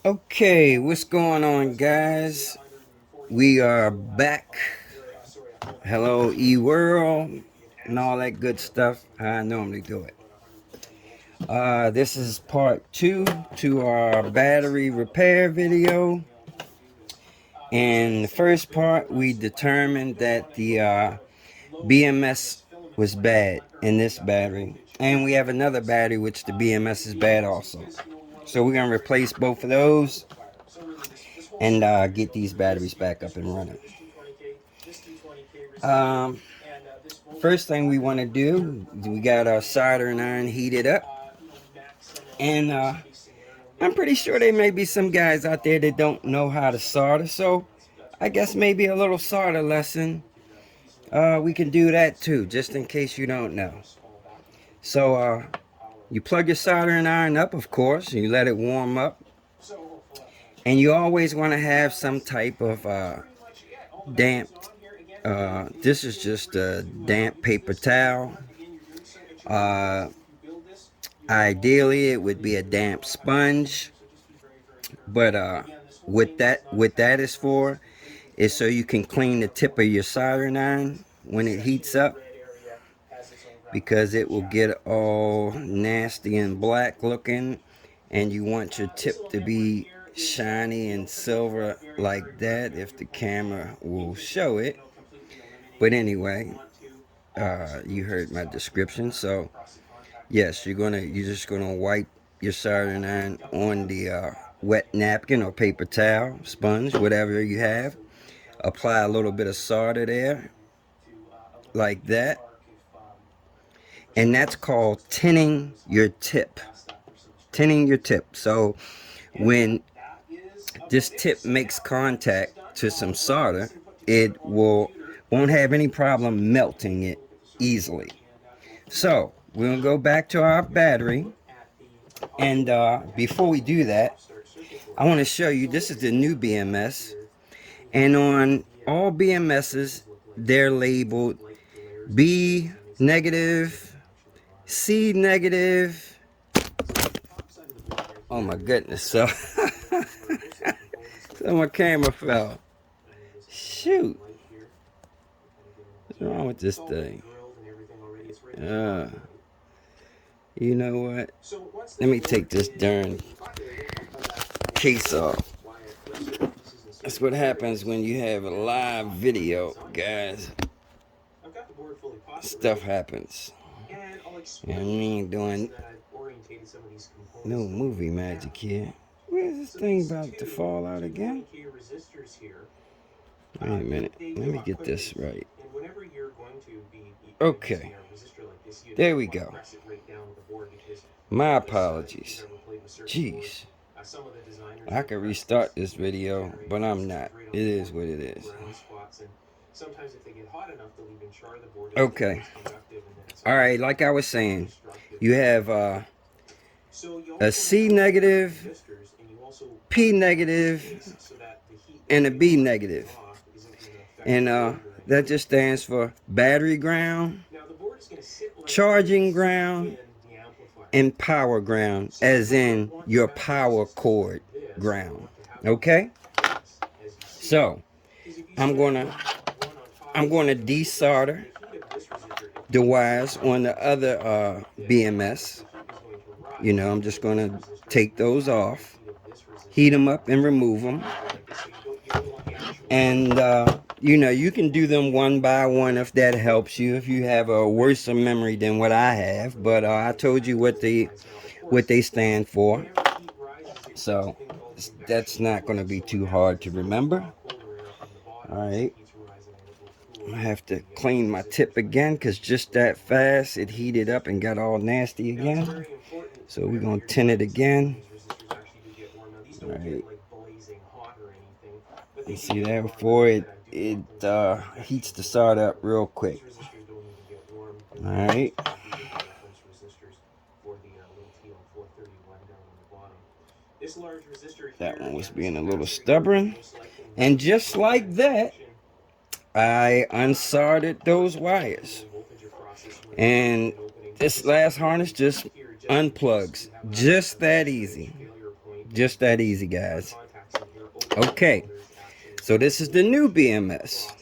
Okay, what's going on, guys? We are back. Hello, E-World, and all that good stuff. How I normally do it. This is part 2 to our battery repair video. In the first part, we determined that the BMS was bad in this battery. And we have another battery which the BMS is bad also. So we're going to replace both of those and get these batteries back up and running. First thing we want to do, we got our soldering iron heated up. And I'm pretty sure there may be some guys out there that don't know how to solder. So I guess maybe a little solder lesson. We can do that too, just in case you don't know. So you plug your soldering iron up, of course, and you let it warm up. And you always want to have some type of damp. This is just a damp paper towel. Ideally, it would be a damp sponge. But what that is for is so you can clean the tip of your soldering iron when it heats up, because it will get all nasty and black looking, and you want your tip to be shiny and silver like that, if the camera will show it. But anyway, you heard my description. So yes, you're just gonna wipe your soldering iron on the wet napkin or paper towel, sponge, whatever you have. Apply a little bit of solder there, like that. And that's called tinning your tip. Tinning your tip. So when this tip makes contact to some solder, it won't have any problem melting it easily. So we're gonna go back to our battery, and before we do that, I want to show you, this is the new BMS, and on all BMSs they're labeled B negative, C negative. Oh my goodness, so so my camera fell. Shoot, what's wrong with this thing? You know what? Let me take this darn case off. That's what happens when you have a live video, guys. Stuff happens. And we ain't doing no movie magic here. Where's this thing about to fall out again? Wait a minute. Let me get this right. Okay. There we go. My apologies. Jeez. I could restart this video, but I'm not. It is what it is. Okay. Alright, like I was saying, you have a C negative, P negative, and a B negative. And that just stands for battery ground, charging ground, and power ground, as in your power cord ground. Okay? So I'm gonna desolder the wires on the other BMS. You know, I'm just gonna take those off, heat them up, and remove them. And you know, you can do them one by one if that helps you, if you have a worse memory than what I have. But I told you what they stand for, so that's not going to be too hard to remember. All right, I have to clean my tip again, because just that fast it heated up and got all nasty again. So we're going to tin it again. All right, you see that? Before it heats the solder up real quick. All right. That one was being a little stubborn. And just like that, I unsoldered those wires. And this last harness just unplugs. Just that easy. Just that easy, guys. Okay, so this is the new BMS.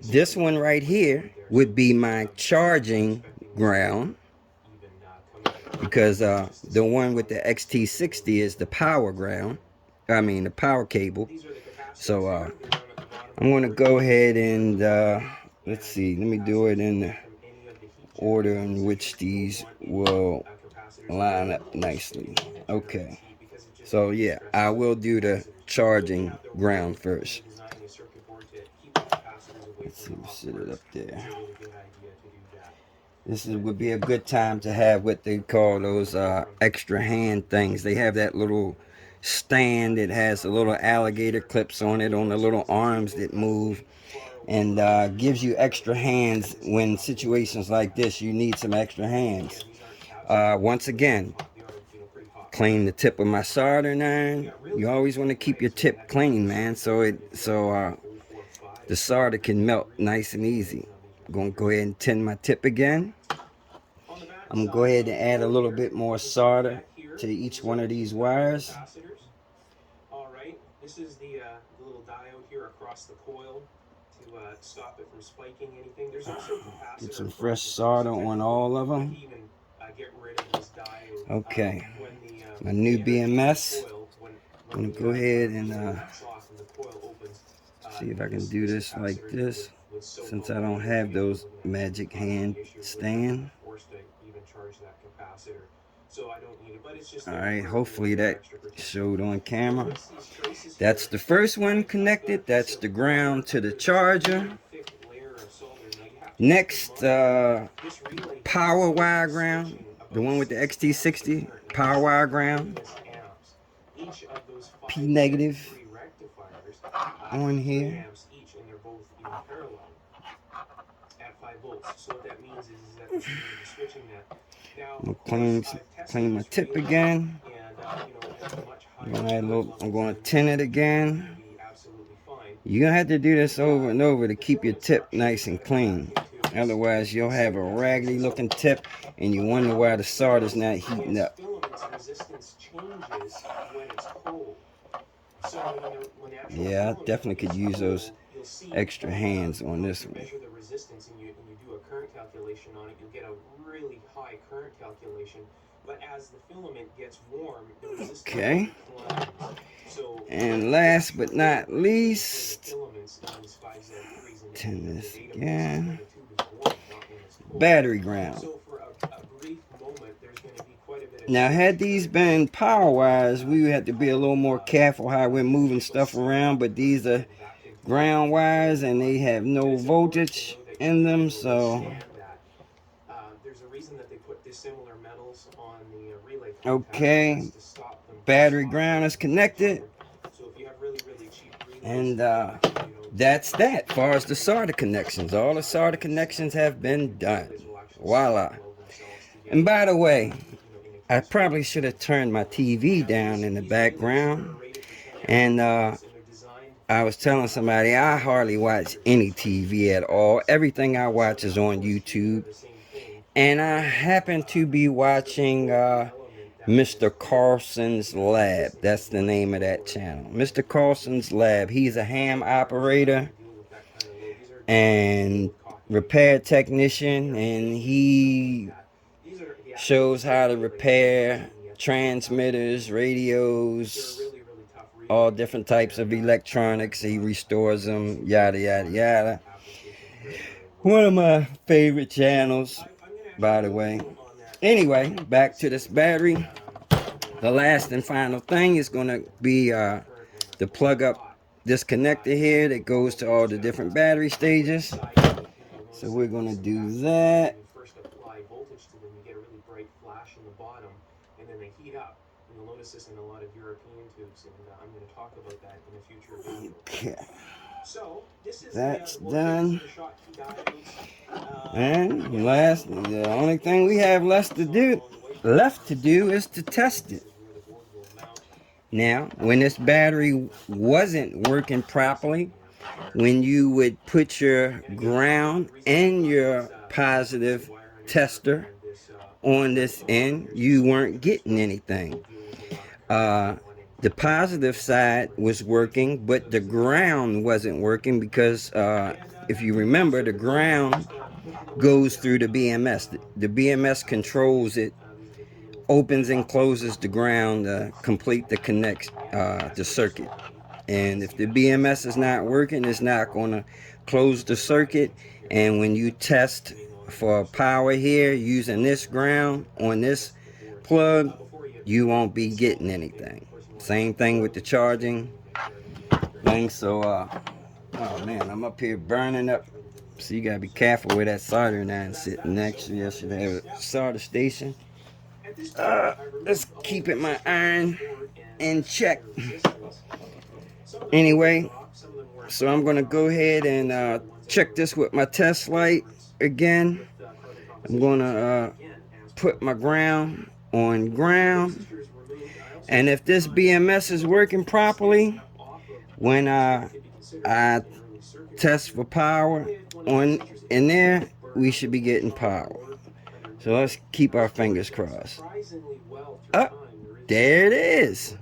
This one right here would be my charging ground, because the one with the XT60 is the power ground. I mean the power cable. So I'm going to go ahead and let's see. Let me do it in the order in which these will line up nicely. Okay. So yeah, I will do the charging ground first. Let's see, we'll sit it up there. This would be a good time to have what they call those extra hand things. They have that little stand that has a little alligator clips on it on the little arms that move, and gives you extra hands when situations like this you need some extra hands. Once again, clean the tip of my soldering iron. You always want to keep your tip clean, man, so the solder can melt nice and easy. I'm going to go ahead and tin my tip again. I'm going to go ahead and add a little bit more solder to each one of these wires. Alright, this is the little diode here across the coil to stop it from spiking anything. There's also capacitor. Get some fresh solder on all of them. Get rid of this diode. Okay, my new BMS. I'm going to go ahead and see if I can do this like this, since I don't have those magic hand stand. Alright, hopefully that showed on camera. That's the first one connected. That's the ground to the charger. Next, power wire ground, the one with the XT60, power wire ground. P negative on here. I'm gonna clean my tip again. I'm gonna tin it again. You're gonna have to do this over and over to keep your tip nice and clean. Otherwise, you'll have a raggedy looking tip and you wonder why the solder's not heating up. Yeah, I definitely could use those extra hands on this one. Okay. And last but not least, tin this again. Battery ground. Now, had these been power wires, we would have to be a little more careful how we're moving stuff around, but these are ground wires and they have no voltage in them, so okay, battery ground is connected, and that's that as far as the solder connections. All the solder connections have been done. Voila. And by the way, I probably should have turned my TV down in the background. And I was telling somebody I hardly watch any TV at all. Everything I watch is on YouTube. And I happen to be watching Mr. Carlson's Lab. That's the name of that channel. Mr. Carlson's Lab. He's a ham operator and repair technician, and he shows how to repair transmitters, radios, all different types of electronics. He restores them, yada yada yada. One of my favorite channels, by the way. Anyway, back to this battery. The last and final thing is going to be to plug up this connector here that goes to all the different battery stages. So we're going to do that. this in a lot of European tubes, and I'm going to talk about that in a future video. Okay. So this is That's the done. the shot key diodes. And last, the only thing we have left to do is to test it. Now, when this battery wasn't working properly, when you would put your ground and your positive tester on this end, you weren't getting anything. Uh, the positive side was working, but the ground wasn't working because if you remember, the ground goes through the BMS. The BMS controls it, opens and closes the ground to complete the circuit. And if the BMS is not working, it's not going to close the circuit. And when you test for power here using this ground on this plug, you won't be getting anything. Same thing with the charging thing. So, oh man, I'm up here burning up. So you gotta be careful where that soldering iron sitting. Actually, I should have a solder station. Let's keep it my iron in check. Anyway, so I'm gonna go ahead and check this with my test light again. I'm gonna put my ground on ground, and if this BMS is working properly, when I test for power on in there, we should be getting power. So let's keep our fingers crossed. Oh, there it is.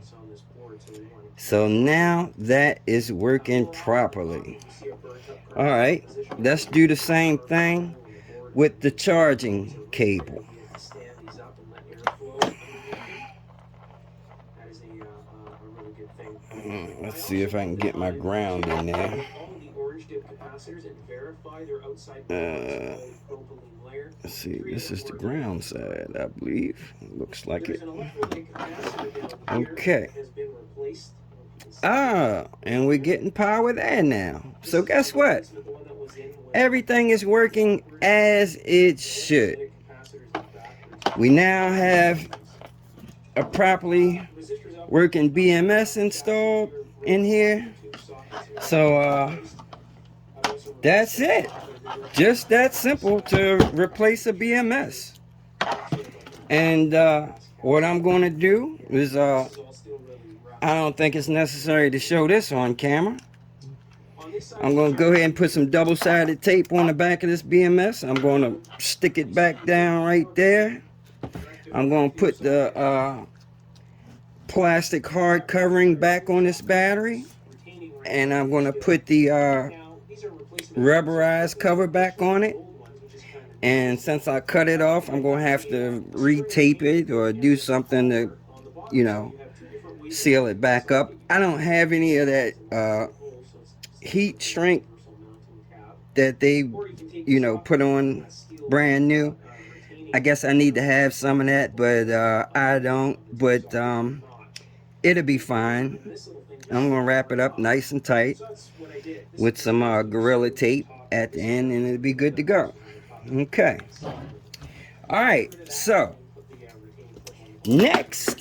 So now that is working properly. Alright, let's do the same thing with the charging cable. Let's see if I can get my ground in there. Let's see, this is the ground side, I believe. Looks like it. Okay. And we're getting power there now. So guess what? Everything is working as it should. We now have a properly working BMS installed in here. So that's it. Just that simple to replace a BMS. And what I'm going to do is I don't think it's necessary to show this on camera. I'm going to go ahead and put some double-sided tape on the back of this BMS. I'm going to stick it back down right there. I'm going to put the plastic hard covering back on this battery. And I'm going to put the rubberized cover back on it. And since I cut it off, I'm going to have to re-tape it or do something to, seal it back up. I don't have any of that heat shrink that they, put on brand new. I guess I need to have some of that, but I don't. But it'll be fine. I'm going to wrap it up nice and tight with some Gorilla Tape at the end, and it'll be good to go. Okay. All right. So, next